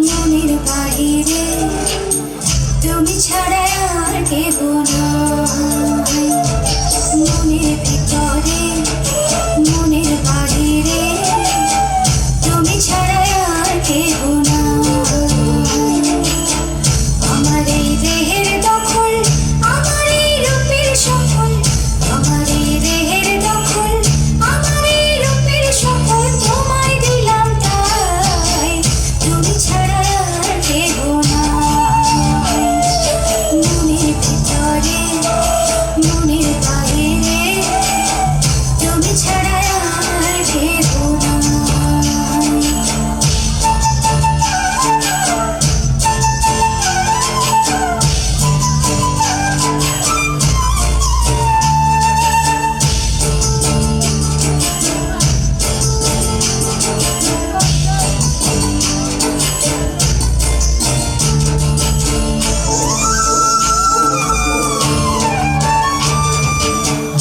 মনের বাহিরে তুমি ছাড়া আর কেহ নাই। মনের ভিতরে মনের বাহিরে তুমি ছাড়া আর কেহ নাই। আমার এই দেহের দখল, আমার এই রূপের সফল, আমার এই দেহের দখল, আমার এই রূপের সফল তোমায় দিলাম তাই, তুমি ছাড়া আর কেহ নাই। মনের ভিতরে মনের বাহিরে তুমি ছাড়া আর কেহ নাই।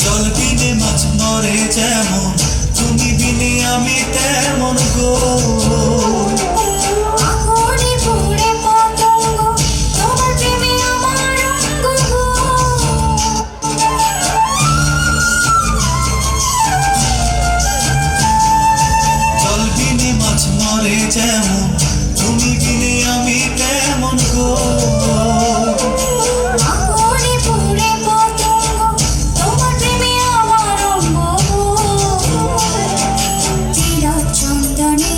জল বিনে মাছ মরে যেমন, তুমি বিনে আমি তেমন গো। আগুনে পুড়ে পতঙ্গ, তোমার প্রেমে আমার অঙ্গ গো। জল বিনে মাছ মরে যেমন, তুমি বিনে আমি তেমন গো। আগুনে পুড়ে পতঙ্গ, তোমার প্রেমে আমার অঙ্গ গো। চিরচন্দনে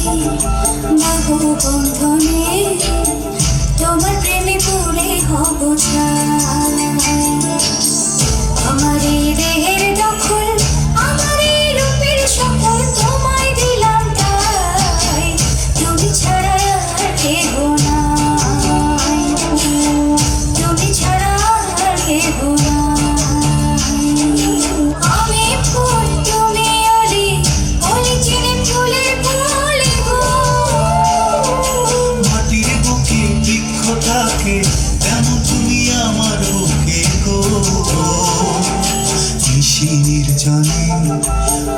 বাহু বন্ধনে তোমার প্রেমে পুড়ে হব ছাই। আমার এই দেহের দখল, আমার এই রূপের সফল তোমায় দিলাম তাই, তুমি ছাড়া আর কেহ নাই। তুমি ছাড়া আর কেহ নাই। আমি ফুল তুমি অলি, অলি চিনি ফুলের ফুলে গো। মাটির বুকে বৃক্ষ থাকে, তেমন তুমি আমার বুকে গো। নিশি নির্জনে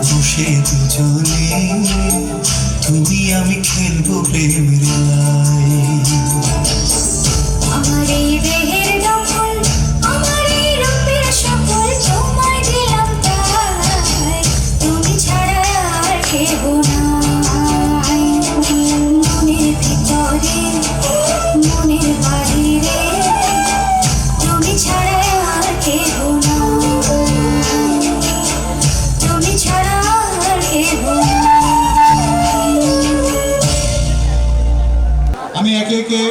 বসে দুজনে, তুমি আমি খেলবো প্রেমের লাই। আমার এই দেহের দখল, আমার এই রূপের সফল তোমায় দিলাম তাই, তুমি ছাড়া আর কেহ নাই। মনের ভিতরে মনের বাহিরে তুমি ছাড়া আর কেহ নাই, তুমি ছাড়া আর কেহ নাই। আমি একে একে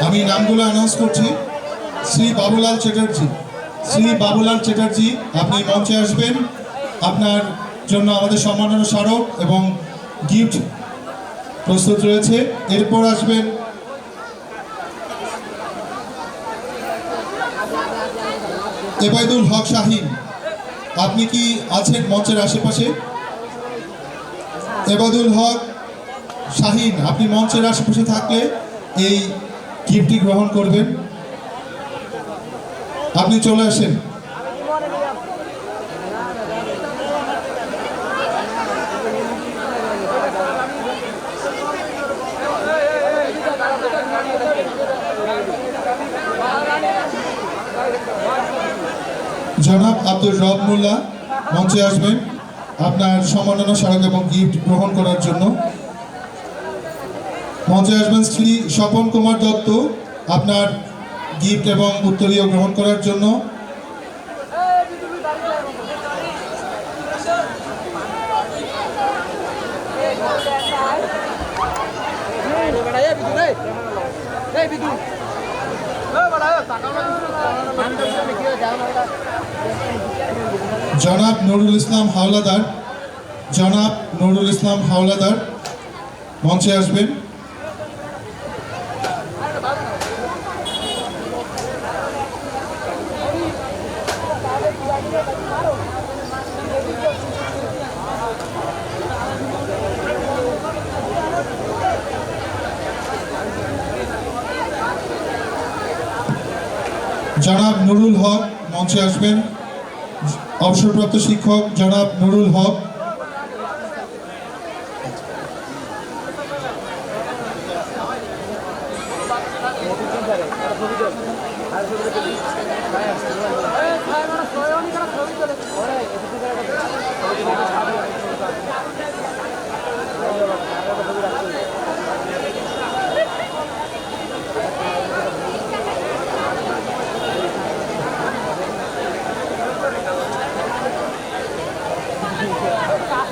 আমি নামগুলো অ্যানাউন্স করছি। শ্রী বাবুলাল চ্যাটার্জি, শ্রী বাবুলাল চ্যাটার্জি আপনি মঞ্চে আসবেন। আপনার জন্য আমাদের সম্মাননা স্মারক এবং গিফট প্রস্তুত রয়েছে। এরপর আসবেন এবায়দুল হক শাহিন, আপনি কি আছেন মঞ্চের আশেপাশে? এবায়দুল হক শাহিন আপনি মঞ্চের আশেপাশে থাকলে এই গিফটটি গ্রহণ করবেন। আপনি চলে আসেন। জনাব আব্দুর রব মোল্লা মঞ্চে আসবেন আপনার সম্মাননা স্মারক এবং গিফট গ্রহণ করার জন্য। মঞ্চে আসবেন শ্রী স্বপন কুমার দত্ত আপনার গিফট এবং উত্তরীয় গ্রহণ করার জন্য। জনাব নুরুল ইসলাম হাওলাদার, জনাব নুরুল ইসলাম হাওলাদার মঞ্চে আসবেন। জনাব নুরুল হক মঞ্চে আসবেন। অবসরপ্রাপ্ত শিক্ষক জনাব নুরুল হক।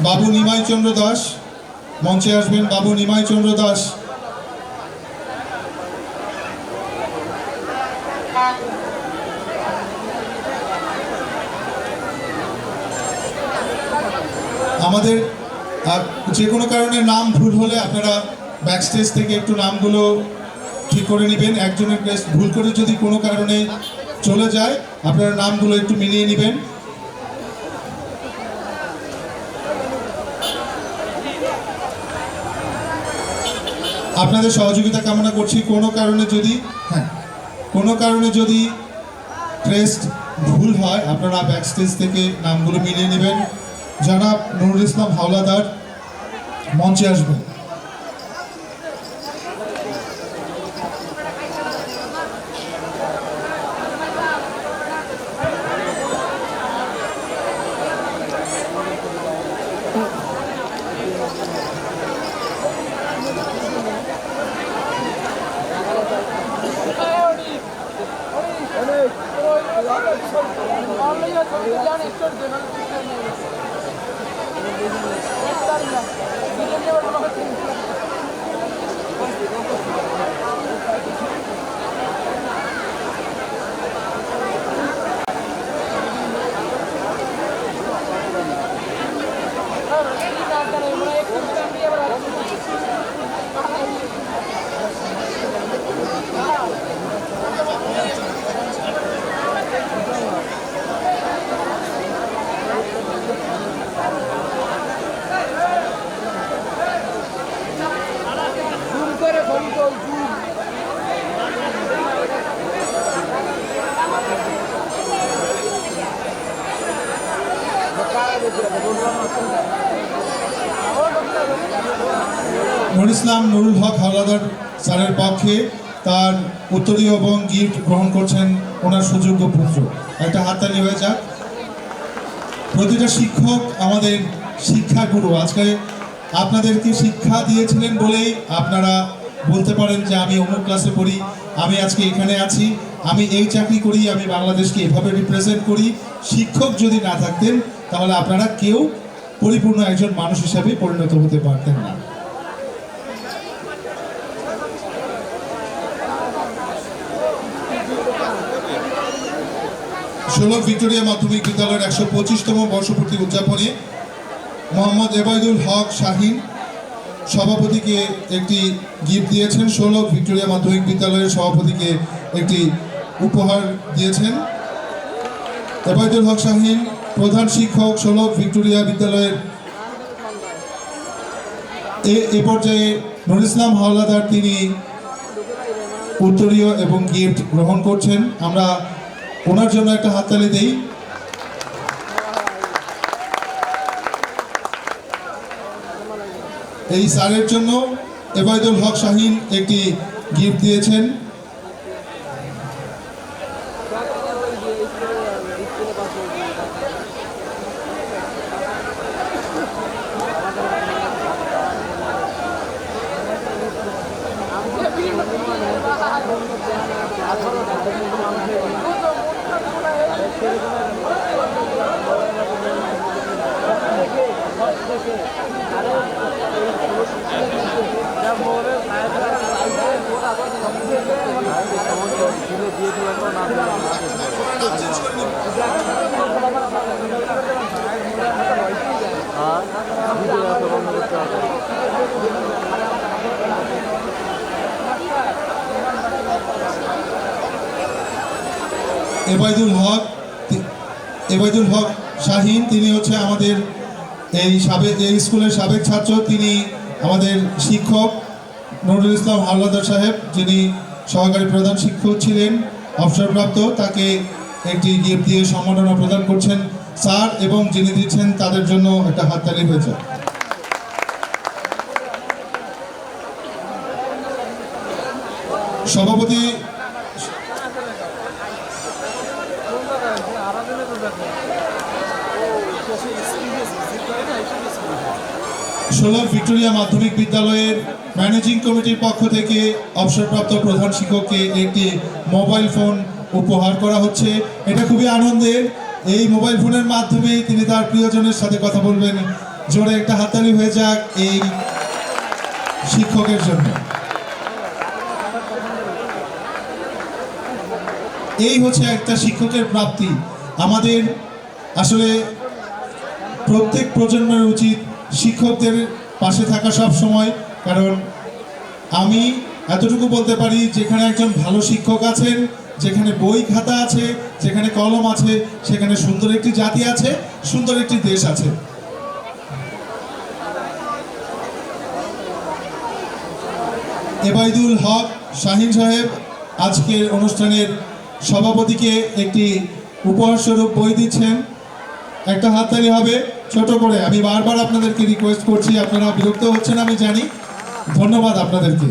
বাবু নিমাই চন্দ্র দাস মঞ্চে আসবেন। বাবু নিমাই চন্দ্র দাস। আমাদের যে কোনো কারণে নাম ভুল হলে আপনারা ব্যাকস্টেজ থেকে একটু নামগুলো ঠিক করে নেবেন। একজনের ভুল করে যদি কোনো কারণে চলে যায় আপনারা নামগুলো একটু মিলিয়ে নেবেন। আপনাদের সহযোগিতা কামনা করছি। কোনো কারণে যদি ক্রেস্ট ভুল হয় আপনারা ব্যাকস্টেজ থেকে নামগুলো মিলিয়ে নেবেন। জনাব নুরুল ইসলাম হাওলাদার মঞ্চে আসবেন। নুরুল ইসলাম নুরুল হক হাওলাদার স্যারের পক্ষে তার উত্তরীয় এবং গিফট গ্রহণ করছেন ওনার সুযোগ্য পুত্র। একটা হাততালি হয়ে যাক। প্রতিটা শিক্ষক আমাদের শিক্ষাগুরু। আজকে আপনাদেরকে শিক্ষা দিয়েছিলেন বলেই আপনারা বলতে পারেন যে আমি অমুক ক্লাসে পড়ি, আমি আজকে এখানে আছি, আমি এই চাকরি করি, আমি বাংলাদেশকে এভাবে রিপ্রেজেন্ট করি। শিক্ষক যদি না থাকতেন তাহলে আপনারা কেউ পরিপূর্ণ একজন মানুষ হিসাবে পরিণত হতে পারতেন না। ষোলক ভিক্টোরিয়া মাধ্যমিক বিদ্যালয়ের 125তম বর্ষপূর্তি উদযাপনে মোহাম্মদ এবায়দুল হক শাহিন সভাপতিকে একটি গিফট দিয়েছেন। ষোলক ভিক্টোরিয়া মাধ্যমিক বিদ্যালয়ের সভাপতিকে একটি উপহার দিয়েছেন। এবায়দুল হক শাহিন প্রধান শিক্ষক, ষোলক ভিক্টোরিয়া বিদ্যালয়ের। এ পর্যায়ে নুরুল ইসলাম হাওলাদার তিনি উত্তরীয় এবং গিফট গ্রহণ করছেন। আমরা ওনার জন্য একটা হাততালি দেই। এই স্যারের জন্য এবায়দুল হক শাহিন একটি গিফট দিয়েছেন। এবাইদুল হক শাহিন, তিনি হচ্ছে আমাদের এই স্কুলের সাবেক ছাত্র। তিনি আমাদের শিক্ষক নুরুল ইসলাম হাওলাদার সাহেব, যিনি সহকারী প্রধান শিক্ষক ছিলেন অবসরপ্রাপ্ত, তাকে একটি গিফট দিয়ে সম্মাননা প্রদান করছেন স্যার, এবং যিনি দিচ্ছেন তাদের জন্য একটা হাততালি হয়েছে। সভাপতি ষোলক ভিক্টোরিয়া মাধ্যমিক বিদ্যালয়ের ম্যানেজিং কমিটির পক্ষ থেকে অবসরপ্রাপ্ত প্রধান শিক্ষককে একটি মোবাইল ফোন উপহার করা হচ্ছে। এটা খুবই আনন্দের। এই মোবাইল ফোনের মাধ্যমে তিনি তার প্রিয়জনের সাথে কথা বলবেন। জোরে একটা হাততালি হয়ে যাক এই শিক্ষকের জন্য। এই হচ্ছে একটা শিক্ষকের প্রাপ্তি। আমাদের আসলে প্রত্যেক প্রজন্মের উচিত শিক্ষকদের পাশে থাকা সব সময়, কারণ আমি এতটুকু বলতে পারি, যেখানে একজন ভালো শিক্ষক আছেন, যেখানে বই খাতা আছে, যেখানে কলম আছে, সেখানে সুন্দর একটি জাতি আছে, সুন্দর একটি দেশ আছে। এবাইদুল হক শাহিন সাহেব আজকের অনুষ্ঠানের সভাপতিকে একটি উপহারস্বরূপ বই দিচ্ছেন। একটা হাততালি হবে ছোট করে। আমি বারবার আপনাদেরকে রিকোয়েস্ট করছি, আপনারা বিরক্ত হচ্ছেন আমি জানি। ধন্যবাদ আপনাদেরকে।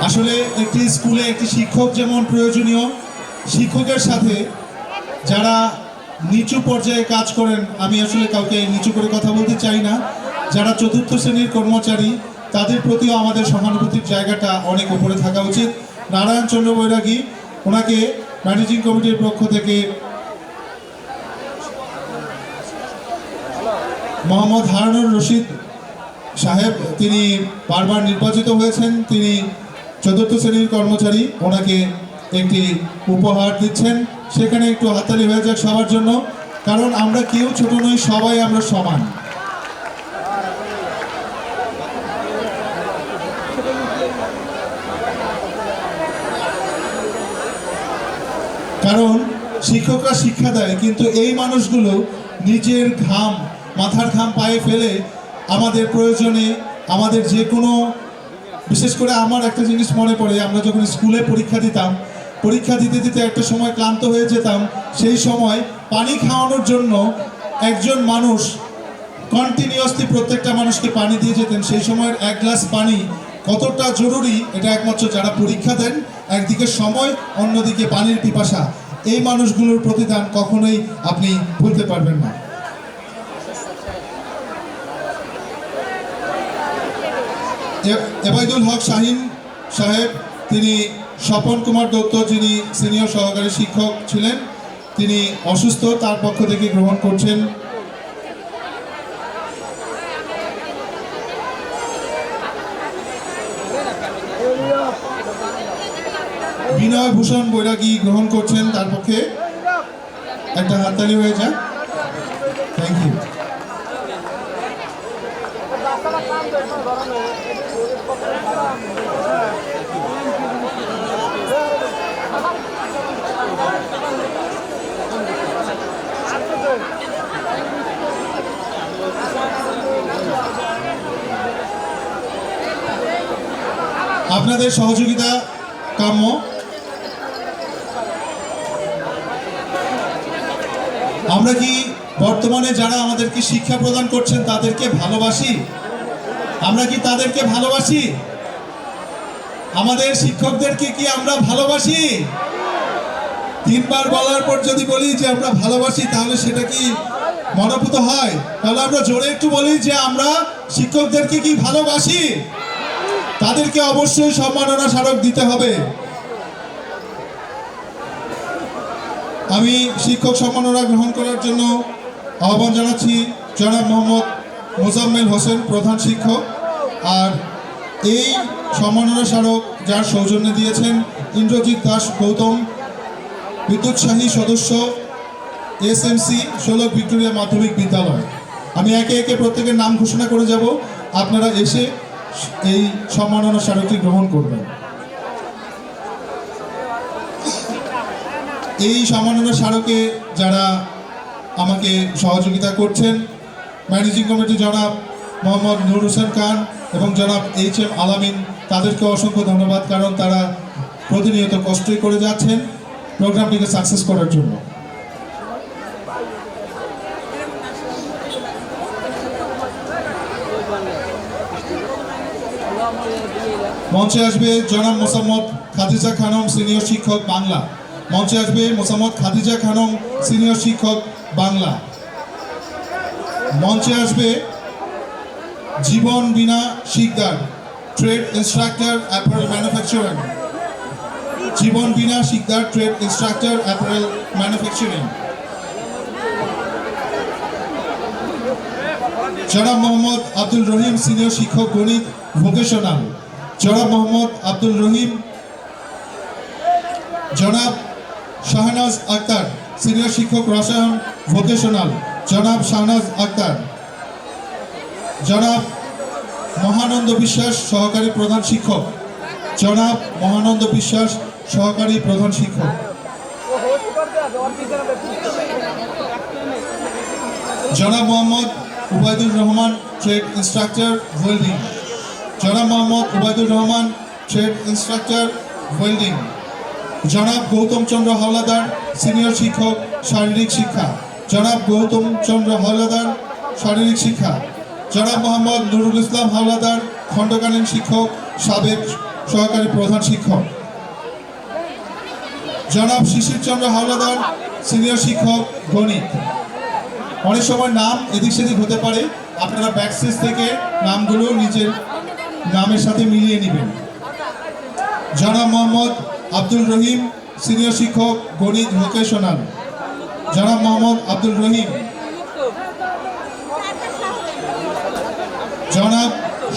আসলে একটি স্কুলে একটি শিক্ষক যেমন প্রয়োজনীয়, শিক্ষকের সাথে যারা নিচু পর্যায়ে কাজ করেন, আমি আসলে কাউকে নিচু করে কথা বলতে চাই না, যারা চতুর্থ শ্রেণীর কর্মচারী, তাদের প্রতিও আমাদের সহানুভূতির জায়গাটা অনেক উপরে থাকা উচিত। নারায়ণ চন্দ্র বৈরাগী, ওনাকে ম্যানেজিং কমিটির পক্ষ থেকে মোহাম্মদ হারুনুর রশিদ সাহেব, তিনি বারবার নির্বাচিত হয়েছেন, তিনি চতুর্থ শ্রেণীর কর্মচারী, ওনাকে একটি উপহার দিচ্ছেন। সেখানে একটু হাততালি হয়ে যাক সবার জন্য, কারণ আমরা কেউ ছোট নই, সবাই আমরা সমান। কারণ শিক্ষকরা শিক্ষা দেয়, কিন্তু এই মানুষগুলো নিজের ঘাম, মাথার ঘাম পায়ে ফেলে আমাদের প্রয়োজনে, আমাদের যে কোনো, বিশেষ করে আমার একটা জিনিস মনে পড়ে, আমরা যখন স্কুলে পরীক্ষা দিতাম, পরীক্ষা দিতে দিতে একটা সময় ক্লান্ত হয়ে যেতাম, সেই সময় পানি খাওয়ানোর জন্য একজন মানুষ কন্টিনিউয়াসলি প্রত্যেকটা মানুষকে পানি দিয়ে যেতেন। সেই সময়ের এক গ্লাস পানি কতটা জরুরি, এটা একমাত্র যারা পরীক্ষা দেন, একদিকে সময়, অন্যদিকে পানির পিপাসা, এই মানুষগুলোর প্রতিদান কখনোই আপনি ভুলতে পারবেন না। এবাইদুল হক শাহিন সাহেব, তিনি স্বপন কুমার দত্ত, যিনি সিনিয়র সহকারী শিক্ষক ছিলেন, তিনি অসুস্থ, তার পক্ষ থেকে গ্রহণ করছেন। বিনয় ভূষণ বৈরাগী গ্রহণ করছেন, তার পক্ষে একটা হাততালি হয়ে যাক। Thank you. আপনাদের সহযোগিতা কাম্য। আমরা কি বর্তমানে যারা আমাদেরকে শিক্ষা প্রদান করছেন তাদেরকে ভালোবাসি? আমরা কি তাদেরকে ভালোবাসি? আমাদের শিক্ষকদেরকে কি আমরা ভালোবাসি? তিনবার বলার পর যদি বলি যে আমরা ভালোবাসি, তাহলে সেটা কি মনোভূত হয়? তাহলে আমরা জোরে একটু বলি যে আমরা শিক্ষকদেরকে কি ভালোবাসি? তাদেরকে অবশ্যই সম্মাননা স্মারক দিতে হবে। আমি শিক্ষক সম্মাননা গ্রহণ করার জন্য আহ্বান জানাচ্ছি জনাব মোহাম্মদ মোজাম্মেল হোসেন প্রধান শিক্ষক। আর এই সম্মাননা স্মারক যার সৌজন্যে দিয়েছেন ইন্দ্রজিৎ দাস গৌতম, বিদ্যুৎসাহী সদস্য এসএমসি 16 ভিক্টোরিয়া মাধ্যমিক বিদ্যালয়। আমি একে একে প্রত্যেকের নাম ঘোষণা করে যাব, আপনারা এসে এই সম্মাননা স্মারকটি গ্রহণ করবেন। এই সম্মাননা স্মারকে যারা আমাকে সহযোগিতা করছেন, ম্যানেজিং কমিটি জনাব মোহাম্মদ নূর হোসেন খান এবং জনাব HM আলামিন, তাদেরকে অসংখ্য ধন্যবাদ, কারণ তারা প্রতিনিয়ত কষ্টই করে যাচ্ছেন প্রোগ্রামটিকে সাকসেস করার জন্য। মঞ্চে আসবে জনাব মোসাম্মদ খাদিজা খানম সিনিয়র শিক্ষক বাংলা। মঞ্চে আসবে মোসাম্মদ খাদিজা খানম সিনিয়র শিক্ষক বাংলা। মঞ্চে আসবে Jibon Bina Shikdar, trade instructor apparel manufacturing. Jibon Bina Shikdar, trade instructor apparel manufacturing. জনাব মোহাম্মদ আব্দুল রহিম সিনিয়র শিক্ষক গণিত ভোকেশনাল। জনাব মোহাম্মদ আব্দুল রহিম। জনাব শাহনাজ আক্তার সিনিয়র শিক্ষক রসায়ন ভোকেশনাল। জনাব শাহনাজ আক্তার। জনাব মহানন্দ বিশ্বাস সহকারী প্রধান শিক্ষক। জনাব মহানন্দ বিশ্বাস সহকারী প্রধান শিক্ষক। জনাব Mohammad Ubaidur Rahman trade instructor welding. জনাব Mohammad Ubaidur Rahman trade instructor welding. জনাব গৌতম চন্দ্র হাওলাদার সিনিয়র শিক্ষক শারীরিক শিক্ষা। জনাব গৌতম চন্দ্র হাওলাদার শারীরিক শিক্ষা। জনাব মোহাম্মদ নুরুল ইসলাম হাওলাদার খণ্ডকালীন শিক্ষক, সাবেক সহকারী প্রধান শিক্ষক। জনাব শিশির চন্দ্র হাওলাদার সিনিয়র শিক্ষক গণিত। অনেক সময় নাম এদিক সেদিক হতে পারে, আপনারা ব্যাকস্টেজ থেকে নামগুলো নিজের নামের সাথে মিলিয়ে নেবেন। জনাব মোহাম্মদ আব্দুল রহিম সিনিয়র শিক্ষক গণিত ভোকেশনাল। জনাব মোহাম্মদ আব্দুল রহিম। জনাব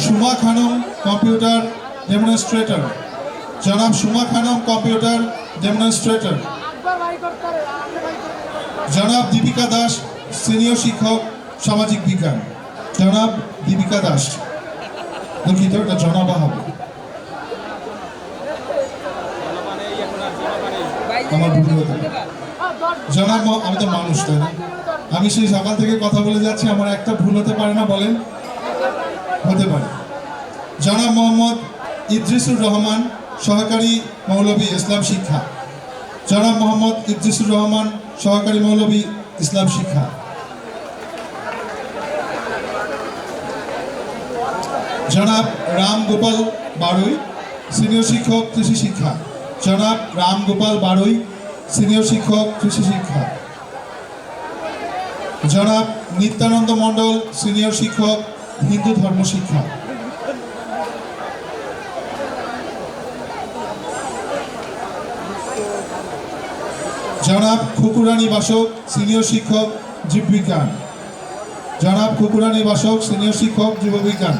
সুমা খানম কম্পিউটার ডেমনস্ট্রেটর। জনাব সুমা খানম কম্পিউটার ডেমনস্ট্রেটর। জনাব দীপিকা দাস সিনিয়র শিক্ষক সামাজিক বিজ্ঞান। জনাব দীপিকা দাস, দুঃখিত, এটা জনাবা হবে, আমার ভুল হতে পারে। জনাব আমি তো মানুষ, তাই না? আমি সেই সকাল থেকে কথা বলে যাচ্ছি, আমার একটা ভুল হতে পারে না, বলেন? হতে পারে। জনাব মোহাম্মদ ইদ্রিসুর রহমান সহকারী মৌলভী ইসলাম শিক্ষা। জনাব মোহাম্মদ ইদ্রিসুর রহমান সহকারী মৌলভী ইসলাম শিক্ষা। জনাব রাম গোপাল বারুই সিনিয়র শিক্ষক কৃষি শিক্ষা। জনাব রাম গোপাল বারুই সিনিয়র শিক্ষক কৃষি শিক্ষা। জনাব নিত্যানন্দ মণ্ডল সিনিয়র শিক্ষক হিন্দু ধর্ম শিক্ষা। জনাব খুকুরানী বাসক সিনিয়র শিক্ষক জীববিজ্ঞান। জনাব খুকুরানী বাসক সিনিয়র শিক্ষক জীববিজ্ঞান।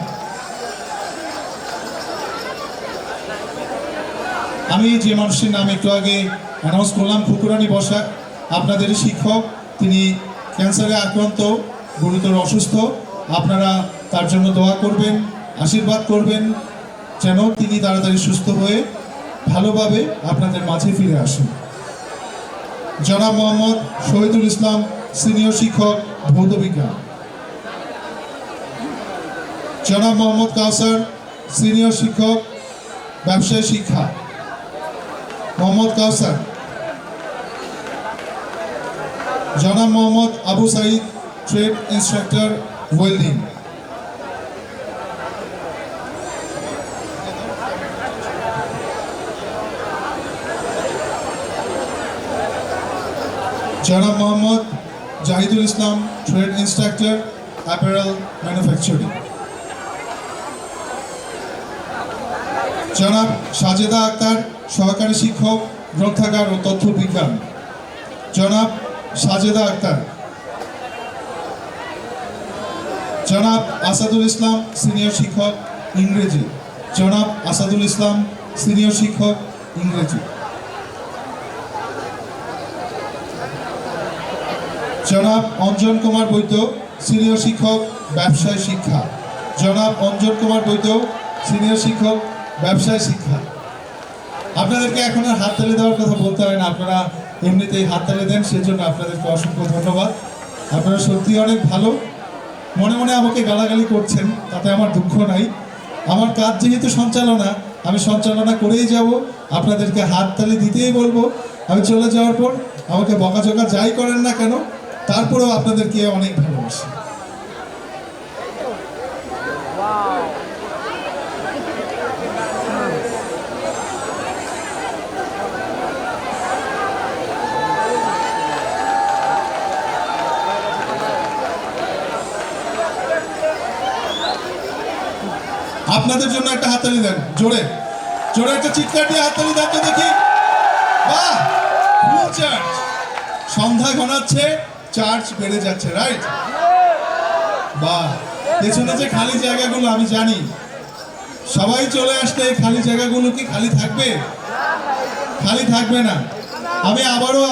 আমি যে মানুষটির নাম একটু আগে অ্যানাউন্স করলাম, খুকুরানী বসাক, আপনাদেরই শিক্ষক, তিনি ক্যান্সারে আক্রান্ত, গুরুতর অসুস্থ। আপনারা তার জন্য দোয়া করবেন, আশীর্বাদ করবেন, যেন তিনি তাড়াতাড়ি সুস্থ হয়ে ভালোভাবে আপনাদের মাঝে ফিরে আসেন। জনাব মোহাম্মদ শহীদুল ইসলাম সিনিয়র শিক্ষক ভৌত বিজ্ঞান। জনাব মোহাম্মদ কাউসার সিনিয়র শিক্ষক ব্যবসায় শিক্ষা। মোহাম্মদ কাউসার। জনাব Mohammad Abu Sayeed trade instructor welding. জনাব Mohammad Zahidul Islam trade instructor apparel manufacturing. জনাব সাজেদা আক্তার সহকারী শিক্ষক গ্রন্থাগার ও তথ্য বিজ্ঞান। জনাব সাজেদা আক্তার। জনাব আসাদুল ইসলাম সিনিয়র শিক্ষক ইংরেজি। জনাব আসাদুল ইসলাম সিনিয়র শিক্ষক ইংরেজি। জনাব অঞ্জন কুমার বৈদ্য সিনিয়র শিক্ষক ব্যবসায় শিক্ষা। জনাব অঞ্জন কুমার বৈদ্য সিনিয়র শিক্ষক ব্যবসায় শিক্ষা। আপনাদেরকে এখন আর হাততালি দেওয়ার কথা বলতে হয় না, আপনারা এমনিতেই হাততালি দেন, সেজন্য আপনাদেরকে অসংখ্য ধন্যবাদ। আপনারা সত্যি অনেক ভালো। মনে মনে আমাকে গালাগালি করছেন, তাতে আমার দুঃখ নাই। আমার কাজ যেহেতু সঞ্চালনা, আমি সঞ্চালনা করেই যাব, আপনাদেরকে হাততালি দিতেই বলবো। আমি চলে যাওয়ার পর আমাকে বকাঝকা যাই করেন না কেন, তারপরেও আপনাদেরকে অনেক ভালোবাসি। আপনাদের জন্য একটা হাততালি দেন, জোরে জোরে একটা চিৎকার দিয়ে হাততালি দেন তো দেখি। বাহ, ফুল চার্জ। সন্ধ্যা ঘনাচ্ছে, চার্জ বেড়ে যাচ্ছে, রাইট? বাহ, পেছনে যে খালি জায়গাগুলো আমি জানি, সবাই চলে আসলে এই খালি জায়গাগুলো কি খালি থাকবে? খালি থাকবে না। আমি আবারও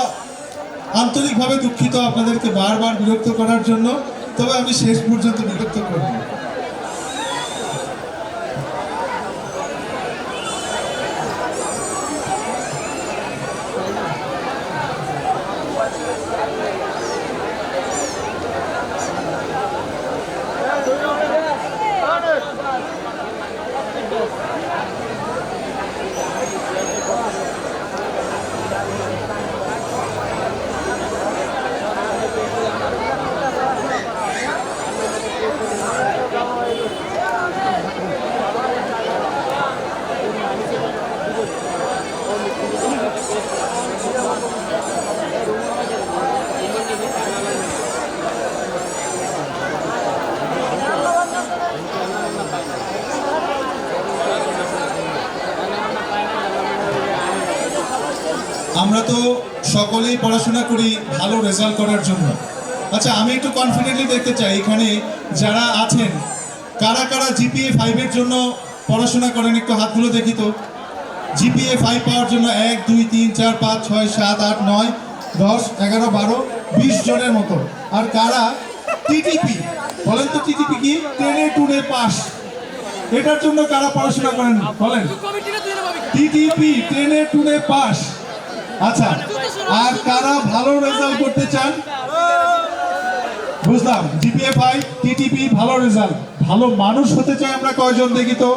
আন্তরিকভাবে দুঃখিত আপনাদেরকে বারবার বিরক্ত করার জন্য, তবে আমি শেষ পর্যন্ত বিরক্ত করব না। আমরা তো সকলেই পড়াশোনা করি ভালো রেজাল্ট করার জন্য। আচ্ছা, আমি একটু কনফিডেন্টলি দেখতে চাই এখানে যারা আছেন, কারা কারা জিপিএ 5-এর জন্য পড়াশোনা করেন, একটু হাতগুলো দেখি তো। জিপিএ 5 পাওয়ার জন্য 1 2 3 4 5 6 7 8 9 10 11 12 20 জনের মতো। আর কারা টিটিপি, বলেন তো টিটিপি কি? টেনে টুনে পাস, এটার জন্য কারা পড়াশোনা করেন বলেন? টিটিপি টেনে টুনে পাস। আচ্ছা, আর কারা ভালো রেজাল্ট করতে চান? বুঝলাম, জিপিএ 5 টিটিপি ভালো রেজাল্ট। ভালো মানুষ হতে চাই আমরা কয়জন দেখি তো?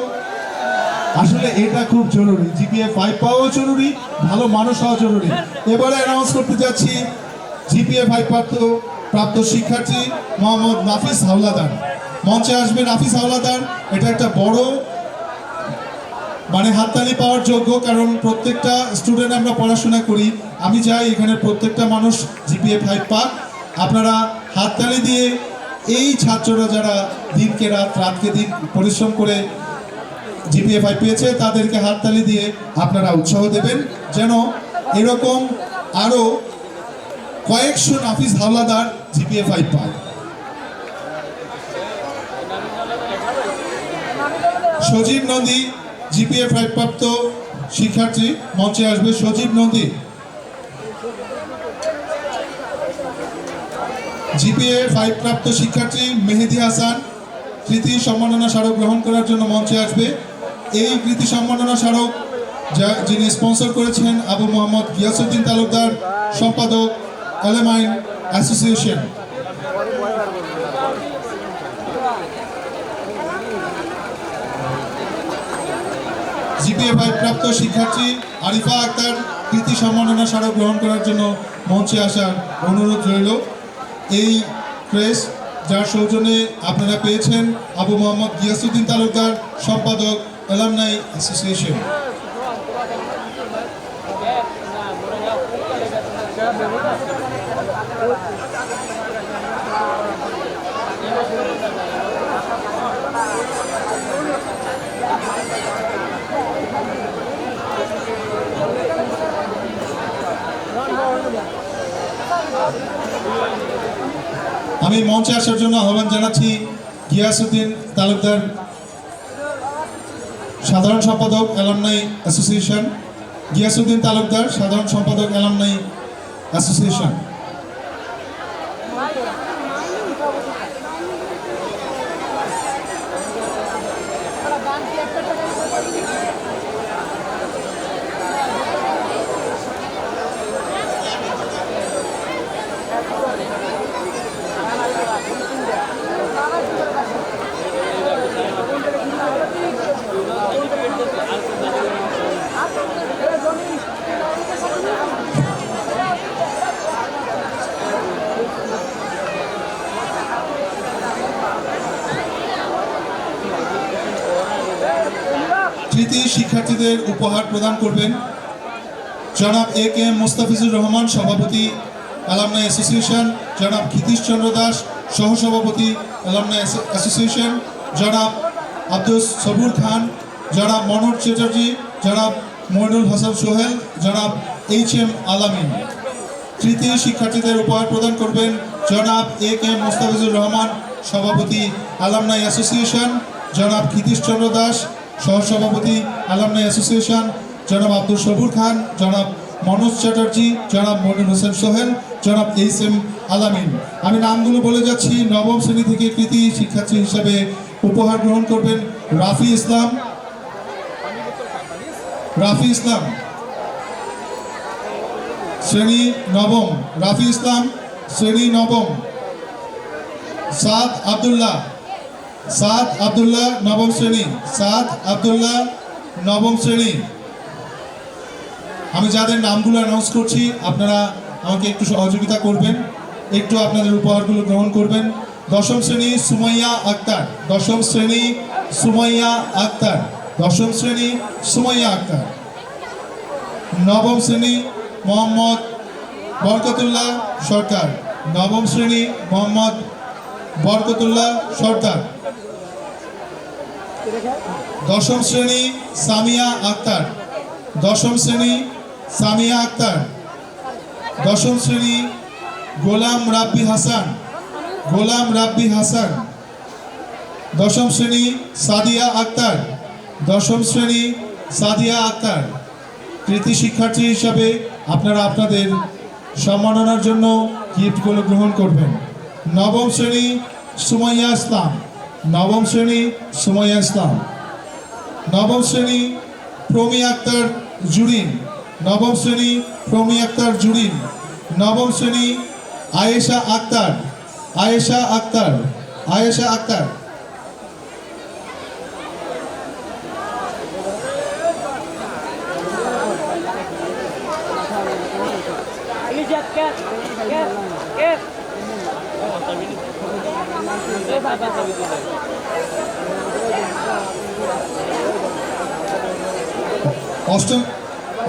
আসলে এটা খুব জরুরি, জিপিএ 5 পাওয়াও জরুরি, ভালো মানুষ হওয়া জরুরি। এবারে অ্যানাউন্স করতে যাচ্ছি জিপিএ 5 প্রাপ্ত শিক্ষার্থী মোহাম্মদ নাফিস হাওলাদার। মঞ্চে আসবে নাফিস হাওলাদার। এটা একটা বড় হাততালি পাওয়ার যোগ্য, কারণ প্রত্যেকটা স্টুডেন্ট আমরা পড়াশোনা করি। আমি চাই এখানে প্রত্যেকটা মানুষ জিপিএ 5 পাক। আপনারা হাততালি দিয়ে এই ছাত্ররা যারা দিনকে রাত, রাতকে দিন পরিশ্রম করে জিপিএ 5 পেয়েছে, তাদেরকে হাততালি দিয়ে আপনারা উৎসাহ দেবেন, যেন এরকম আরও কয়েকশো নাফিস হাওলাদার জিপিএ 5 পায়। সজীব নন্দী জিপিএ 5 প্রাপ্ত শিক্ষার্থী, মঞ্চে আসবে সজীব নন্দী। জিপিএ 5 প্রাপ্ত শিক্ষার্থী মেহেদি হাসান কৃতি সম্মাননা স্মারক গ্রহণ করার জন্য মঞ্চে আসবে। এই কৃতি সম্মাননা স্মারক যিনি স্পন্সর করেছেন আবু মোহাম্মদ গিয়াসউদ্দিন তালুকদার, সম্পাদক অ্যালামনাই অ্যাসোসিয়েশন। জিপিএ 5 প্রাপ্ত শিক্ষার্থী আরিফা আক্তার কৃতি সম্মাননা স্মারক গ্রহণ করার জন্য মঞ্চে আসার অনুরোধ রইল। এই প্রেস যার সৌজন্যে আপনারা পেয়েছেন আবু মোহাম্মদ গিয়াসউদ্দিন তালুকদার, সম্পাদক অ্যালামনাই অ্যাসোসিয়েশন। আমি মঞ্চে আসার জন্য আহ্বান জানাচ্ছি গিয়াসউদ্দিন তালুকদার, সাধারণ সম্পাদক অ্যালামনাই অ্যাসোসিয়েশন। গিয়াসউদ্দিন তালুকদার, সাধারণ সম্পাদক অ্যালামনাই অ্যাসোসিয়েশন। কৃতি শিক্ষার্থীদের উপহার প্রদান করবেন জনাব এ কে এম মোস্তাফিজুর রহমান, সভাপতি অ্যালামনাই অ্যাসোসিয়েশন, জনাব ক্ষিতীশ চন্দ্র দাস, সহসভাপতি অ্যালামনাই অ্যাসোসিয়েশন, জনাব আব্দুল সবুর খান, জনাব মনোজ চ্যাটার্জি, জনাব মইনুল হাসান সোহেল, জনাব এইচ এম আলামিন। কৃতি শিক্ষার্থীদের উপহার প্রদান করবেন জনাব এ কে এম মোস্তাফিজুর রহমান, সভাপতি অ্যালামনাই অ্যাসোসিয়েশন, জনাব ক্ষিতীশ চন্দ্র দাস, সহসভাপতি অ্যালামনাই অ্যাসোসিয়েশন, জনাব আব্দুল সবুর খান, জনাব মনোজ চ্যাটার্জি, জনাব মইনুল হোসেন সোহেল, জনাব এইচ এম আলামিন। আমি নামগুলো বলে যাচ্ছি। নবম শ্রেণী থেকে কৃতি শিক্ষার্থী হিসাবে উপহার গ্রহণ করবেন রাফি ইসলাম, রাফি ইসলাম, শ্রেণী নবম, রাফি ইসলাম, শ্রেণী নবম। সাদ আব্দুল্লাহ, সাদ আব্দুল্লাহ, নবম শ্রেণী, সাদ আব্দুল্লাহ, নবম শ্রেণী। আমি যাদের নামগুলো অ্যানাউন্স করছি আপনারা আমাকে একটু সহযোগিতা করবেন, একটু আপনাদের উপহারগুলো গ্রহণ করবেন। দশম শ্রেণী সুমাইয়া আক্তার, দশম শ্রেণী সুমাইয়া আক্তার, দশম শ্রেণী সুমাইয়া আক্তার। নবম শ্রেণী মোহাম্মদ বরকতুল্লাহ সরকার, নবম শ্রেণী মোহাম্মদ বরকতুল্লাহ সরকার। দশম শ্রেণী সামিয়া আক্তার, দশম শ্রেণী সামিয়া আক্তার। দশম শ্রেণী গোলাম রাব্বি হাসান, গোলাম রাব্বি হাসান। দশম শ্রেণী সাদিয়া আক্তার, দশম শ্রেণী সাদিয়া আক্তার। কৃতি শিক্ষার্থী হিসাবে আপনারা আপনাদের সম্মাননার জন্য গিফটগুলো গ্রহণ করবেন। নবম শ্রেণী সুমাইয়া ইসলাম, নবম শ্রেণী সুমাইয়া ইসলাম। নবম শ্রেণী প্রমি আক্তার জুরিন, নবম শ্রেণী প্রমি আক্তার জুরিন। নবম শ্রেণী আয়েশা আক্তার, আয়েশা আক্তার, আয়েশা আক্তার।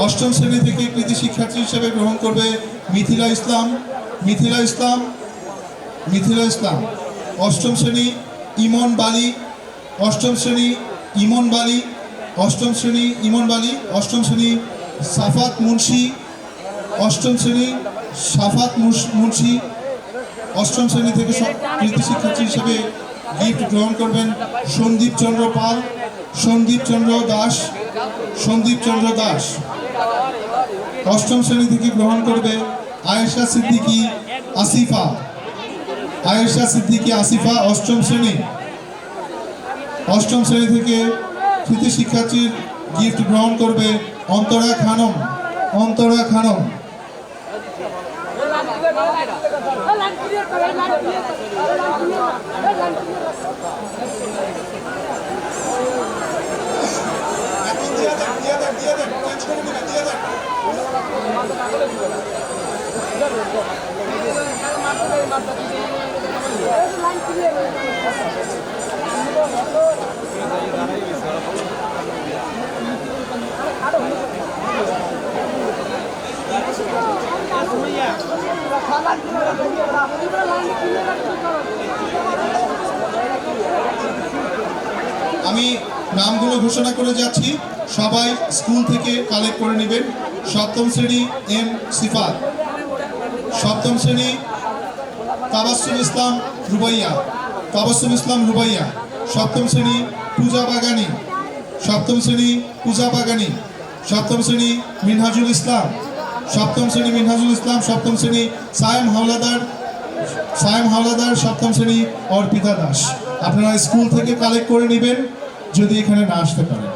অষ্টম শ্রেণী থেকে কৃতি শিক্ষার্থী হিসেবে গ্রহণ করবে মিথিলা ইসলাম, মিথিলা ইসলাম, মিথিলা ইসলাম। অষ্টম শ্রেণী ইমন বালি, অষ্টম শ্রেণী ইমন বালি, অষ্টম শ্রেণী ইমন বালি। অষ্টম শ্রেণী সাফাত মুন্সি, অষ্টম শ্রেণী সাফাত মুন্সি। অষ্টম শ্রেণী থেকে কৃতি শিক্ষার্থী হিসেবে গিফট গ্রহণ করবেন সন্দীপ চন্দ্র পাল, সন্দীপ চন্দ্র দাস, সন্দীপ চন্দ্র দাস। অষ্টম শ্রেণী থেকে গ্রহণ করবে আয়েশা সিদ্দিকী আসিফা, আয়েশা সিদ্দিকী আসিফা, অষ্টম শ্রেণী। অষ্টম শ্রেণী থেকে কৃতি শিক্ষার্থীর গিফট গ্রহণ করবে অন্তরা খানম, অন্তরা খানম। আমি নামগুলো ঘোষণা করে যাচ্ছি, সবাই স্কুল থেকে কালেক্ট করে নেবেন। সপ্তম শ্রেণী এম সিফাত, সপ্তম শ্রেণী তাবাসসুম ইসলাম রুবাইয়া, তাবাসসুম ইসলাম রুবাইয়া। সপ্তম শ্রেণী পূজা বাগানি। সপ্তম শ্রেণী পূজা বাগানি। সপ্তম শ্রেণী মিনহাজুল ইসলাম। সপ্তম শ্রেণী মিনহাজুল ইসলাম। সপ্তম শ্রেণী সায়েম হাওলাদার। সায়েম হাওলাদার। সপ্তম শ্রেণী অর্পিতা দাস। আপনারা স্কুল থেকে কালেক্ট করে নেবেন যদি এখানে না আসতে পারেন।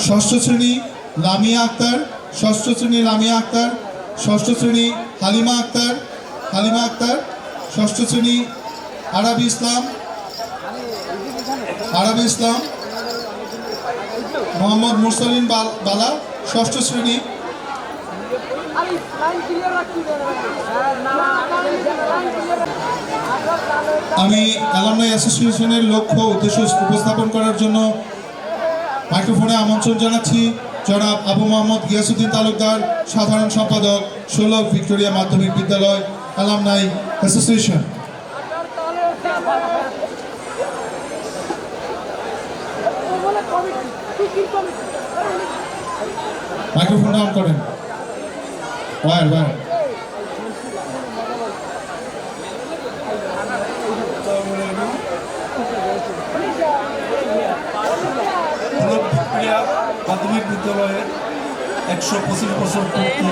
ষষ্ঠ শ্রেণী লামিয়া আক্তার। ষষ্ঠ শ্রেণী লামিয়া আক্তার। ষষ্ঠ শ্রেণী হালিমা আক্তার। হালিমা আক্তার। ষষ্ঠ শ্রেণী আরাবি ইসলাম। আরাবি ইসলাম। মোহাম্মদ মুরসালিন বালা। ষষ্ঠ শ্রেণী। আমি অ্যালামনাই অ্যাসোসিয়েশনের লক্ষ্য উদ্দেশ্য উপস্থাপন করার জন্য মাইক্রোফোনে আমন্ত্রণ জানাচ্ছি জনাব আবু মোহাম্মদ গিয়াসউদ্দিন তালুকদার, সাধারণ সম্পাদক 16 ভিক্টোরিয়া মাধ্যমিক বিদ্যালয় অ্যালামনাই অ্যাসোসিয়েশন। মাইক্রোফোনটা অন করেন। ওয়ার ওয়ার। ভিক্টোরিয়া মাধ্যমিক বিদ্যালয়ের 125 বছর পূর্তি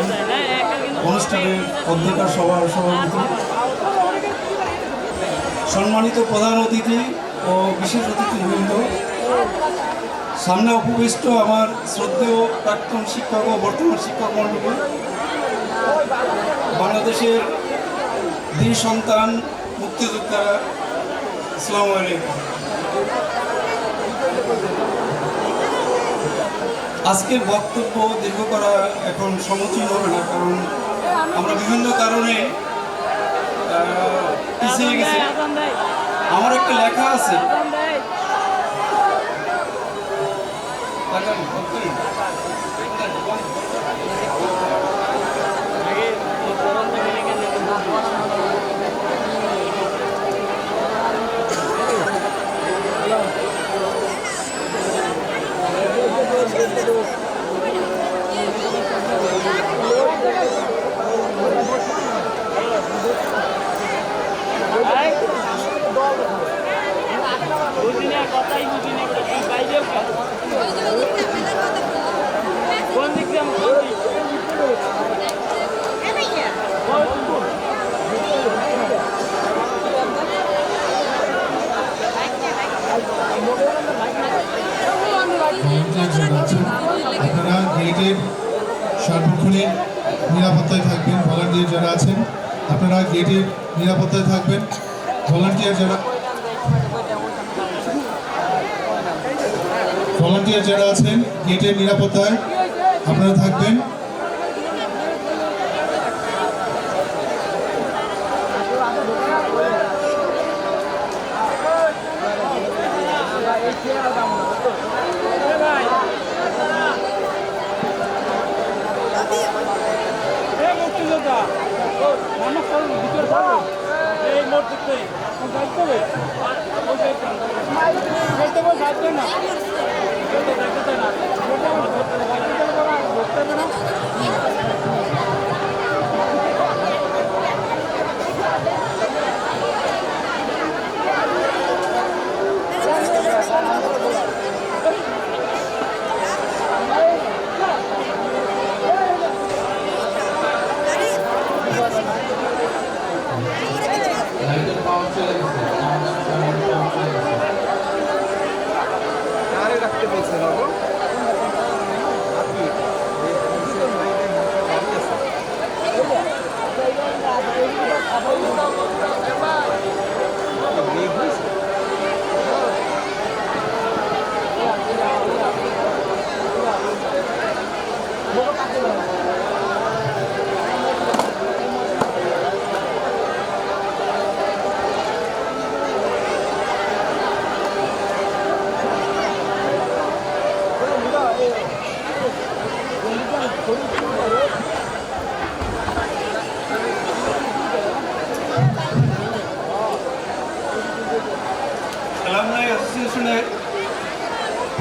অনুষ্ঠানের অধ্যক্ষা সভার সভাপতি, সম্মানিত প্রধান অতিথি ও বিশেষ অতিথিবৃন্দ, সামনে উপবিষ্ট আমার শ্রদ্ধেয় প্রাক্তন শিক্ষক ও বর্তমান শিক্ষক মণ্ডলী, বাংলাদেশের বীর সন্তান মুক্তিযোদ্ধারা, আসসালামু আলাইকুম। আজকের বক্তব্য দীর্ঘ করা এখন সমীচীন হবে না, কারণ আমরা বিভিন্ন কারণে পিছিয়ে গেছি। আমার একটা লেখা আছে, আপনারা গেটের সার্বক্ষণিক নিরাপত্তায় থাকবেন। ভলান্টিয়ার যারা আছেন আপনারা গেটের নিরাপত্তায় থাকবেন। ভলান্টিয়ার যারা আছেন গেটের নিরাপত্তায় আপনারা থাকবেন।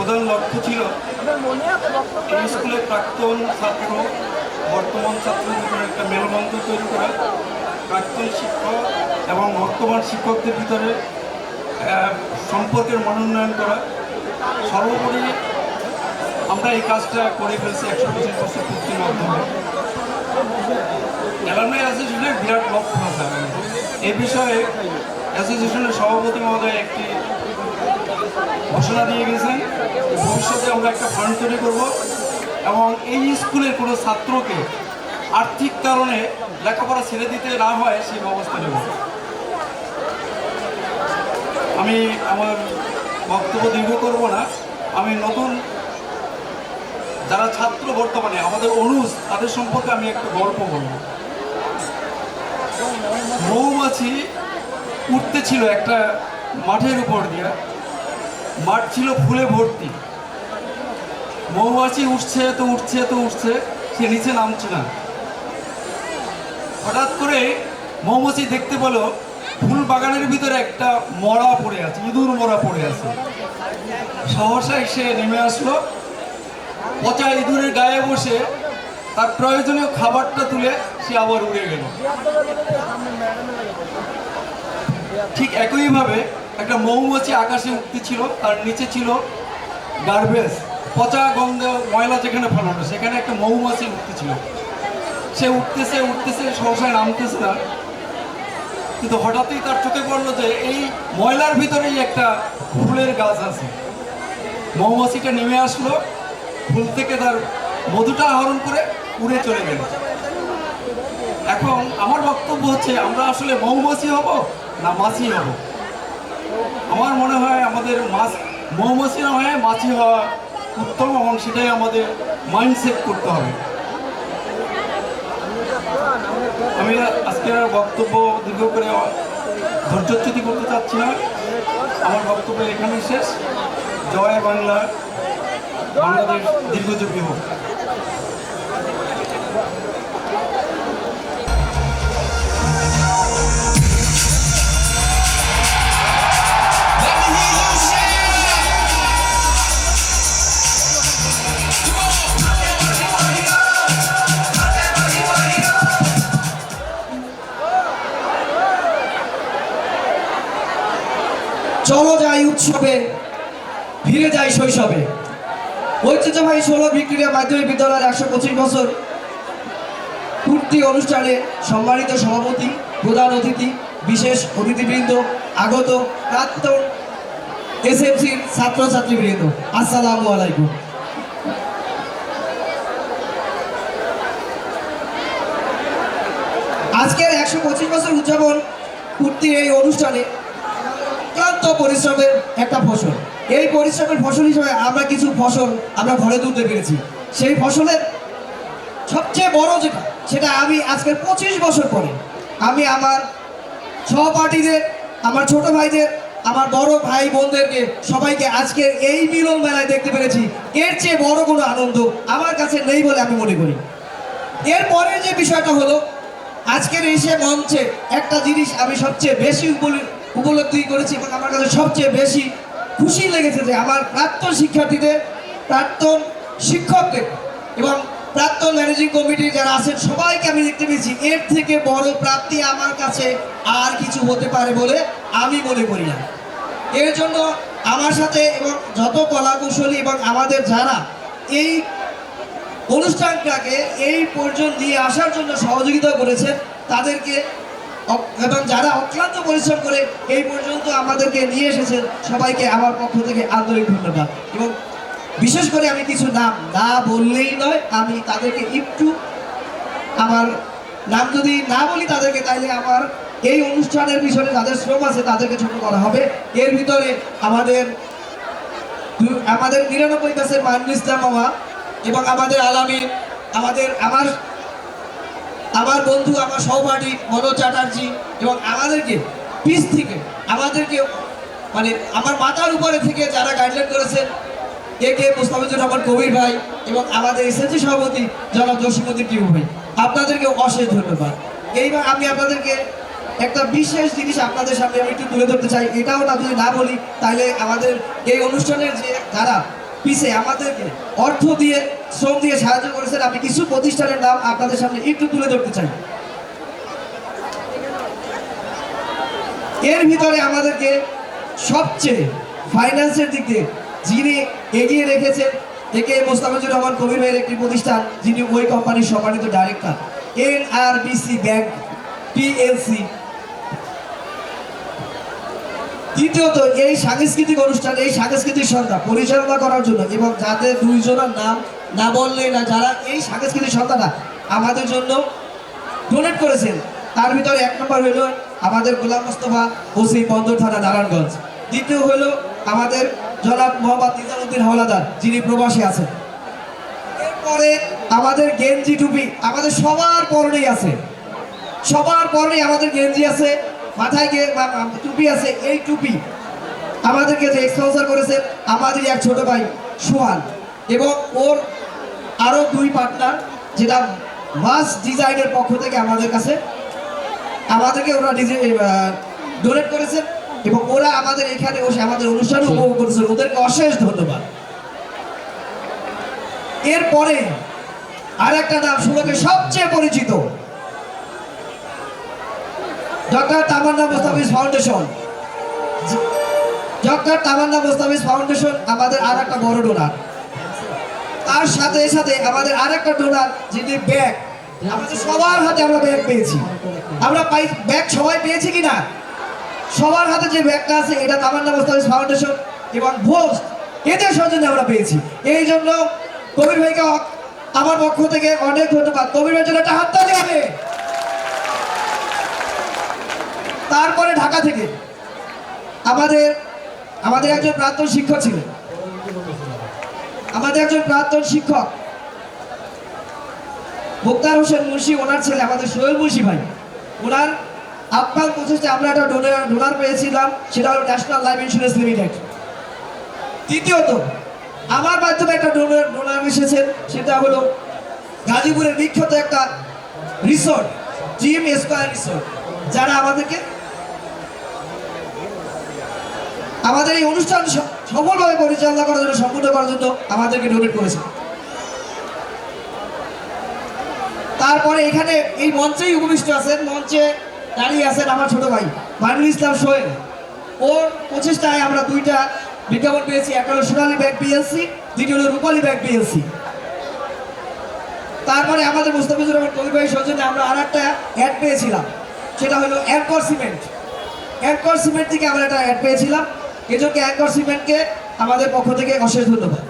প্রধান লক্ষ্য ছিল এই স্কুলের প্রাক্তন ছাত্র বর্তমান ছাত্রদের ভিতরে একটা মেলবন্ধন তৈরি করা, প্রাক্তন শিক্ষক এবং বর্তমান শিক্ষকদের ভিতরে সম্পর্কের মনোন্নয়ন করা। সর্বোপরি আমরা এই কাজটা করে ফেলছি 125 বছর পূর্তির মাধ্যমে। অ্যালামনাই অ্যাসোসিয়েশনের বিরাট লক্ষ্য আছে। এই বিষয়ে অ্যাসোসিয়েশনের সভাপতি মহোদয় একটি ঘোষণা দিয়ে গেছেন, ভবিষ্যতে আমরা একটা ফান্ড তৈরি করব এবং এই স্কুলের কোনো ছাত্রকে আর্থিক কারণে লেখাপড়া ছেড়ে দিতে না হয় সেই ব্যবস্থা নেব। আমি আমার বক্তব্য দীর্ঘ করব না। আমি নতুন যারা ছাত্র বর্তমানে আমাদের অনুজ, তাদের সম্পর্কে আমি একটা গল্প বলব। মৌমাছি উঠতেছিল একটা মাঠের উপর দিয়ে, মাঠ ছিল ফুলে ভর্তি। মৌমাছি উঠছে তো উঠছে তো উঠছে, সে নিচে নামছে না। হঠাৎ করে মৌমাছি দেখতে পেল ফুল বাগানের ভিতরে একটা মরা পড়ে আছে, ইঁদুর মরা পড়ে আছে। সহসা সে নেমে আসলো, পচা ইঁদুরের গায়ে বসে তার প্রয়োজনীয় খাবারটা তুলে সে আবার উড়ে গেল। ঠিক একইভাবে একটা মৌমাছি আকাশে উঠতেছিল, তার নিচে ছিল গার্বেজ, পচা গন্ধ ময়লা যেখানে ফেলানো, সেখানে একটা মৌমাছি উঠতেছিল। সে উঠতেছে উঠতেছে, সহসায় নামতেছে না, কিন্তু হঠাৎই তার চোখে পড়লো যে এই ময়লার ভিতরেই একটা ফুলের গাছ আছে। মৌমাছিটা নেমে আসলো, ফুল থেকে তার মধুটা আহরণ করে উড়ে চলে গেল। এখন আমার বক্তব্য হচ্ছে, আমরা আসলে মৌমাছি হব না মাছি হব? আমার মনে হয় আমাদের মৌমাছি না হয়ে মাছি হওয়া উত্তম, এবং সেটাই আমাদের মাইন্ডসেট করতে হবে। আমি আজকের বক্তব্য দীর্ঘ করে ধৈর্যচ্যুতি করতে চাচ্ছি না। আমার বক্তব্য এখানেই শেষ। জয় বাংলা, বাংলাদেশ দীর্ঘজীবী হোক। চলো যাই উৎসবে, ফিরে যাই শৈশবে। ঐতিহ্যবাহী 16 ভিক্টোরিয়া মাধ্যমিক বিদ্যালয়ের 125 বছর পূর্তি অনুষ্ঠানে সম্মানিত সভাপতি, প্রধান অতিথি, বিশেষ অতিথিবৃন্দ, আগত প্রাক্তন এসএমসির ছাত্রছাত্রীবৃন্দ, আসসালামু আলাইকুম। আজকের 125 বছর উদযাপন পূর্তির এই অনুষ্ঠানে ক্লান্ত পরিশ্রমের একটা ফসল। এই পরিশ্রমের ফসল হিসেবে আমরা কিছু ফসল আমরা ঘরে তুলতে পেরেছি। সেই ফসলের সবচেয়ে বড় যেটা, সেটা আমি আজকের 25 বছর পরে আমি আমার সহপাঠীদের, আমার ছোট ভাইদের, আমার বড় ভাই বোনদেরকে সবাইকে আজকের এই মিলন মেলায় দেখতে পেরেছি। এর চেয়ে বড় কোনো আনন্দ আমার কাছে নেই বলে আমি মনে করি। এরপরের যে বিষয়টা হলো, আজকের এসে মঞ্চে একটা জিনিস আমি সবচেয়ে বেশি উপলব্ধি করেছি এবং আমার কাছে সবচেয়ে বেশি খুশি লেগেছে যে আমার প্রাক্তন শিক্ষার্থীদের, প্রাক্তন শিক্ষকদের এবং প্রাক্তন ম্যানেজিং কমিটির যারা আছেন সবাইকে আমি দেখতে পেয়েছি। এর থেকে বড় প্রাপ্তি আমার কাছে আর কিছু হতে পারে বলে আমি মনে করি না। এর জন্য আমার সাথে এবং যত কলা কৌশলী এবং আমাদের যারা এই অনুষ্ঠানটাকে এই পর্যন্ত নিয়ে আসার জন্য সহযোগিতা করেছেন তাদেরকে, এবং যারা অক্লান্ত পরিশ্রম করে এই পর্যন্ত আমাদেরকে নিয়ে এসেছেন, সবাইকে আমার পক্ষ থেকে আন্তরিক ধন্যবাদ। এবং বিশেষ করে আমি কিছু নাম না বললেই নয়, আমি তাদেরকে একটু, আমার নাম যদি না বলি তাদেরকে, তাইলে আমার এই অনুষ্ঠানের পিছনে যাদের শ্রম আছে তাদেরকে ছোট করা হবে। এর ভিতরে আমাদের 99 ব্যাচের মাইনুল ইসলাম মামা এবং আমাদের আলামিন, আমার বন্ধু, আমার সহপাঠী মনোজ চ্যাটার্জি, এবং আমাদেরকে পিস থেকে আমাদেরকে মানে আমার মাথার উপরে থেকে যারা গাইডলাইন করেছেন, কে মুস্তাফিজুর রহমান কবির ভাই এবং আমাদের এসএসসি সভাপতি জনাব জসিমউদ্দিন টিপু ভাই, আপনাদেরকে অশেষ ধন্যবাদ। এইবার আমি আপনাদেরকে একটা বিশেষ জিনিস আপনাদের সামনে আমি একটু তুলে ধরতে চাই। এটাও না যদি না বলি তাহলে আমাদের এই অনুষ্ঠানের যে যারা পিছে আমাদেরকে অর্থ দিয়ে শ্রম দিয়ে সাহায্য করেছেন। আমি কিছু প্রতিষ্ঠানের নাম আপনাদের সামনে একটু তুলে ধরতে চাই। এর ভিতরে আমাদেরকে সবচেয়ে ফাইন্যান্সের দিক দিয়ে যিনি এগিয়ে রেখেছেন একে মোস্তাফিজুর রহমান কবির ভাইয়ের একটি প্রতিষ্ঠান, যিনি ওই কোম্পানির সম্মানিত ডাইরেক্টর, এনআরবিসি ব্যাংক পিএলসি। দ্বিতীয়ত, এই সাংস্কৃতিক অনুষ্ঠান, এই সাংস্কৃতিক সন্ধ্যা পরিচালনা করার জন্য এবং যাদের দুইজনের নাম না বললে না, যারা এই সাংস্কৃতিক সন্ধ্যাটা আমাদের জন্য ডোনেট করেছেন, তার ভিতরে এক নম্বর হলো আমাদের গোলাম মোস্তফা ওসি বন্দর থানা নারায়ণগঞ্জ। দ্বিতীয় হলো আমাদের জনাব মোহাম্মদ নিজামুদ্দিন হাওলাদার, যিনি প্রবাসী আছেন। এরপরে আমাদের গেঞ্জি টুপি আমাদের সবার পরনেই আছে, সবার পরনেই আমাদের গেঞ্জি আছে, মাথায় টুপি আছে। এই টুপি আমাদেরকে যে স্পন্সর করেছে আমাদের এক ছোট ভাই সোহান এবং ওর আরও 2 পার্টনার, যেটা মাস ডিজাইনের পক্ষ থেকে আমাদেরকে ওরা ডোনেট করেছেন এবং ওরা আমাদের এখানে বসে আমাদের অনুষ্ঠান উপভোগ করেছেন। ওদেরকে অশেষ ধন্যবাদ। এরপরে আর একটা নাম সুলকে সবচেয়ে পরিচিত, ডক্টর তামান্না মোস্তাফিজ ফাউন্ডেশন। ডক্টর তামান্না মোস্তাফিজ ফাউন্ডেশন আমাদের আর একটা বড় ডোনার। তার সাথে সাথে আমাদের আর একটা ডোনার, যিনি ব্যাগ, আমাদের সবার হাতে আমরা ব্যাগ পেয়েছি। আমরা ব্যাগ সবাই পেয়েছি কিনা? সবার হাতে যে ব্যাগটা আছে এটা তামান্না মোস্তাফিজ ফাউন্ডেশন এবং ভোজ এদের সৌজন্যে আমরা পেয়েছি। এই জন্য কবির ভাইকে আমার পক্ষ থেকে অনেক ধন্যবাদ। কবির ভাইয়ের জন্য একটা হাততালি হবে। তারপরে ঢাকা থেকে আমাদের একজন প্রাক্তন শিক্ষক ছিলেন, আমাদের একজন প্রাক্তন শিক্ষক মুক্তার হোসেন মুন্সি, ওনার ছেলে আমাদের সোহেল মুন্সি ভাই, ওনার আপ্রাণ প্রচেষ্টায় আমরা একটা ডোনার পেয়েছিলাম, সেটা হলো ন্যাশনাল লাইফ ইন্স্যুরেন্স লিমিটেড। তৃতীয়ত, আমার মাধ্যমে একটা ডোনার এসেছেন, সেটা হলো গাজীপুরের বিখ্যাত একটা রিসোর্ট, জিএম স্কয়ার রিসোর্ট, যারা আমাদের এই অনুষ্ঠান সফলভাবে পরিচালনা করার জন্য, সম্পূর্ণ করার জন্য আমাদেরকে ডোনেট করেছে। তারপরে এখানে এই মঞ্চেই উপবিষ্ট আছেন, মঞ্চে দাঁড়িয়ে আছেন আমার ছোট ভাই মাইনুল ইসলাম সোহেল। ওর প্রচেষ্টায় আমরা 2টা বিজ্ঞাপন পেয়েছি, একটা হলো সোনালী ব্যাগ পিএলসি, দ্বিতীয় হলো রূপালী ব্যাগ পিএলসি। তারপরে আমাদের মোস্তাফিজুর রহমান কবির ভাইয়ের সৌজন্যে আমরা আর একটা অ্যাড পেয়েছিলাম, সেটা হলো অ্যাঙ্কর সিমেন্ট। অ্যাঙ্কর সিমেন্ট থেকে আমরা একটা অ্যাড পেয়েছিলাম, এজন্য অ্যাঙ্কর সিমেন্টকে আমাদের পক্ষ থেকে অশেষ ধন্যবাদ।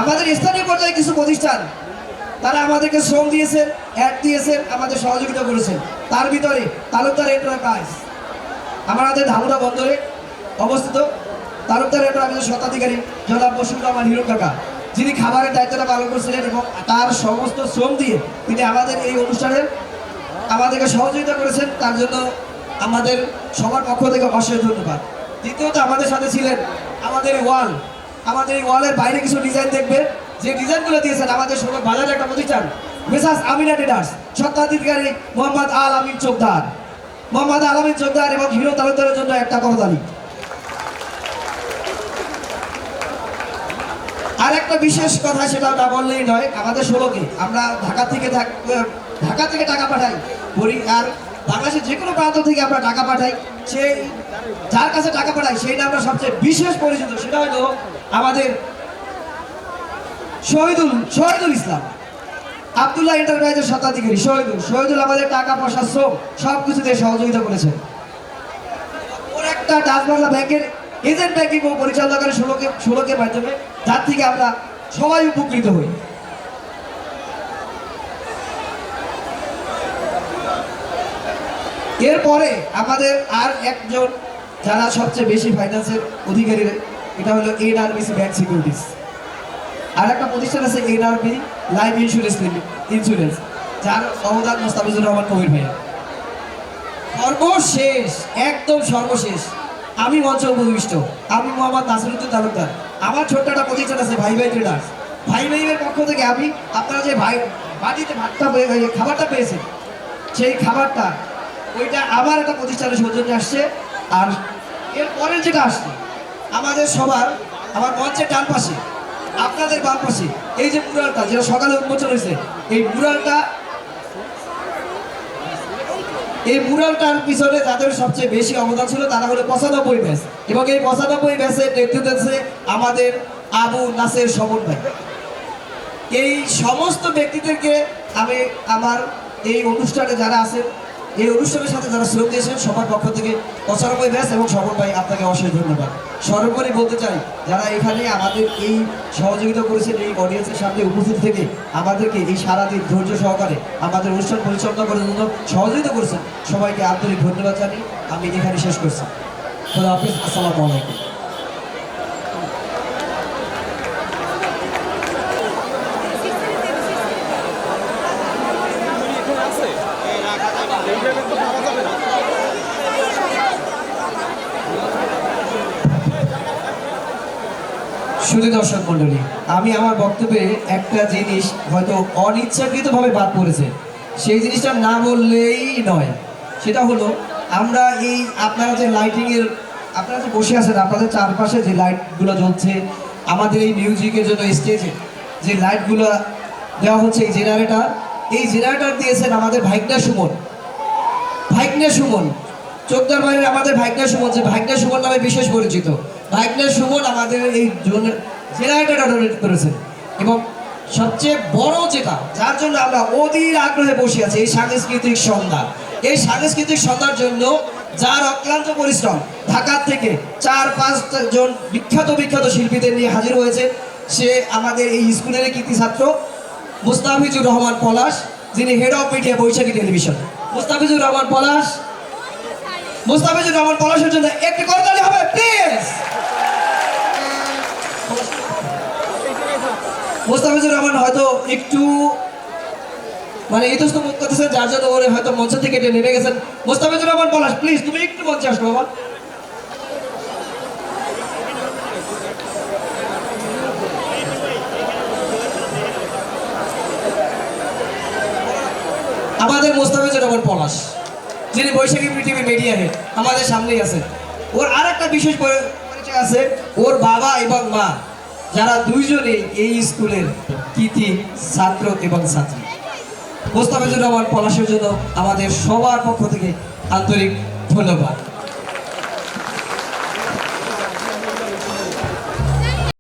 আমাদের স্থানীয় পর্যায়ে কিছু প্রতিষ্ঠান তারা আমাদেরকে শ্রম দিয়েছেন, অ্যাড দিয়েছেন, আমাদের সহযোগিতা করেছেন। তার ভিতরে তালুকদার এন্টারপ্রাইজ আমাদের ধামুরা বন্দরে অবস্থিত, তালুকদার এন্টারপ্রাইজের স্বত্বাধিকারী জনাব বশিরুর রহমান হিরো কাকা, যিনি খাবারের দায়িত্বটা পালন করছিলেন এবং তার সমস্ত শ্রম দিয়ে তিনি আমাদের এই অনুষ্ঠানের আমাদেরকে সহযোগিতা করেছেন। তার জন্য আমাদের সবার পক্ষ থেকে অশেষ ধন্যবাদ। দ্বিতীয়ত, আমাদের সাথে ছিলেন আমাদের এই ওয়ালের বাইরে কিছু ডিজাইন দেখবে, যে ডিজাইনগুলো দিয়েছেন আমাদের সড়ক বাজারের একটা প্রতিষ্ঠান মেসার্স আমিনা ট্রেডার্স, স্বত্বাধিকারী মোহাম্মদ আল আমিন চোকদার এবং হিরো তালুকদারের জন্য একটা করতালি। আর একটা বিশেষ কথা, সেটা না বললেই নয়, আমাদের ষোলোকে আমরা ঢাকা থেকে টাকা পাঠাই আর বাংলাদেশের যে কোনো প্রান্ত থেকে আমরা টাকা পাঠাই। সেই যার কাছে টাকা পাঠাই সেই নামটা সবচেয়ে বিশেষ পরিচিত, সেটা হলো আমাদের শহীদুল ইসলাম, আব্দুল্লাহ এন্টারপ্রাইজের স্বত্বাধিকারী শহীদুল আমাদের টাকা পয়সা শ্রম সব কিছুতে সহযোগিতা করেছেন। ওর একটা ডাচ বাংলা ব্যাংকের এজেন্ট ব্যাংকিং ও পরিচালনাকারী ষোলোকের মাধ্যমে, যার থেকে আমরা সবাই উপকৃত হই। এরপরে আমাদের আর একজন যারা সবচেয়ে বেশি ফাইন্যান্সের অধিকারী, এটা হলো এনআরবিসি ব্যাংক সিকিউরিটিস। আর একটা প্রতিষ্ঠান আছে এনআরবি লাইফ ইন্স্যুরেন্স, যার অবদান মোস্তাফিজুর রহমান কবির ভাইয়া। সর্বশেষ, একদম সর্বশেষ, আমি মঞ্চ উপবিষ্ট, আমি মোহাম্মদ নাসিরুদ্দিন তালুকদার। আমার ছোট্ট একটা প্রতিষ্ঠান আছে ভাই ট্রেডার্স। ভাইয়ের পক্ষ থেকে আমি আপনারা যে বাড়িতে খাবারটা পেয়েছেন, সেই খাবারটা ওইটা আমার একটা প্রতিষ্ঠানের সৌজন্যে আসছে। আর এর পরের যেটা আসছে আমাদের সবার আমার মঞ্চের ডান পাশে আপনাদের বাম পাশে এই যে মুরালটা যেটা সকালে উন্মোচন হয়েছে এই মুরালটার পিছনে যাদের সবচেয়ে বেশি অবদান ছিল তারা হলো 95 ব্যাচ এবং এই 95 ব্যাচের নেতৃত্ব দিচ্ছে আমাদের আবু নাসের স্বপন ভাই। এই সমস্ত ব্যক্তিদেরকে আমি আমার এই অনুষ্ঠানে যারা আছেন এই অনুষ্ঠানের সাথে যারা শ্রম দিয়েছেন সবার পক্ষ থেকে 95 ব্যাচ এবং স্বপন ভাই আপনাকে অশেষ ধন্যবাদ। সর্বোপরি বলতে চাই যারা এখানে আমাদের এই সহযোগিতা করেছেন এই অডিয়েন্সের সামনে উপস্থিত থেকে আমাদেরকে এই সারাদিন ধৈর্য সহকারে আমাদের অনুষ্ঠান পরিচালনা করার জন্য সহযোগিতা করেছেন সবাইকে আন্তরিক ধন্যবাদ জানিয়ে আমি এখানে শেষ করছি। খোদা হাফেজ, আসসালামু আলাইকুম। শুধু দর্শক মন্ডলী, আমি আমার বক্তব্যে একটা জিনিস হয়তো অনিচ্ছাকৃতভাবে বাদ পড়েছে, সেই জিনিসটা না বললেই নয়। সেটা হলো আমরা এই আপনারা যে লাইটিংয়ের আপনারা যে বসে আছেন আপনাদের চারপাশে যে লাইটগুলো জ্বলছে, আমাদের এই মিউজিকের জন্য স্টেজে যে লাইটগুলো দেওয়া হচ্ছে, এই জেনারেটর দিয়েছেন আমাদের ভাইগনা সুমন চোখদার বাইরের আমাদের ভাইগনা সুমন, যে ভাইগনা সুমন নামে বিশেষ পরিচিত। ভাইগনা সুমন আমাদের এই জেনারেটরটা ডোনেট করেছেন এবং সবচেয়ে বড় যেটা যার জন্য আমরা অধীর আগ্রহে বসে আছি এই সাংস্কৃতিক সন্ধ্যার জন্য যার অক্লান্ত পরিশ্রম ঢাকা থেকে 4-5 জন বিখ্যাত শিল্পীদের নিয়ে হাজির হয়েছে। সে আমাদের এই স্কুলের কৃতি ছাত্র মুস্তাফিজুর রহমান পলাশ, যিনি head of media Baishakhi television. Mustafizur Rahman পলাশের জন্য একটি করতালি হবে প্লিজ। মুস্তাফিজুর রহমান হয়তো একটু ইতস্ত বোধ করতেছেন, যার জন্য ওরে হয়তো মঞ্চ থেকে নেমে গেছেন। মুস্তাফিজুর রহমান পলাশ প্লিজ তুমি একটু মঞ্চে আসো বাবা। আমাদের মুস্তাফিজুর রহমান পলাশ যিনি বৈশাখী পৃথিবী মিডিয়া হেড আমাদের সামনেই আছে। ওর আর একটা বিশেষ পরিচয় আছে, ওর বাবা এবং মা যারা দুইজনেই এই স্কুলের কৃতি ছাত্র এবং ছাত্রী। মুস্তাফিজুর রহমান পলাশের জন্য আমাদের সবার পক্ষ থেকে আন্তরিক ধন্যবাদ।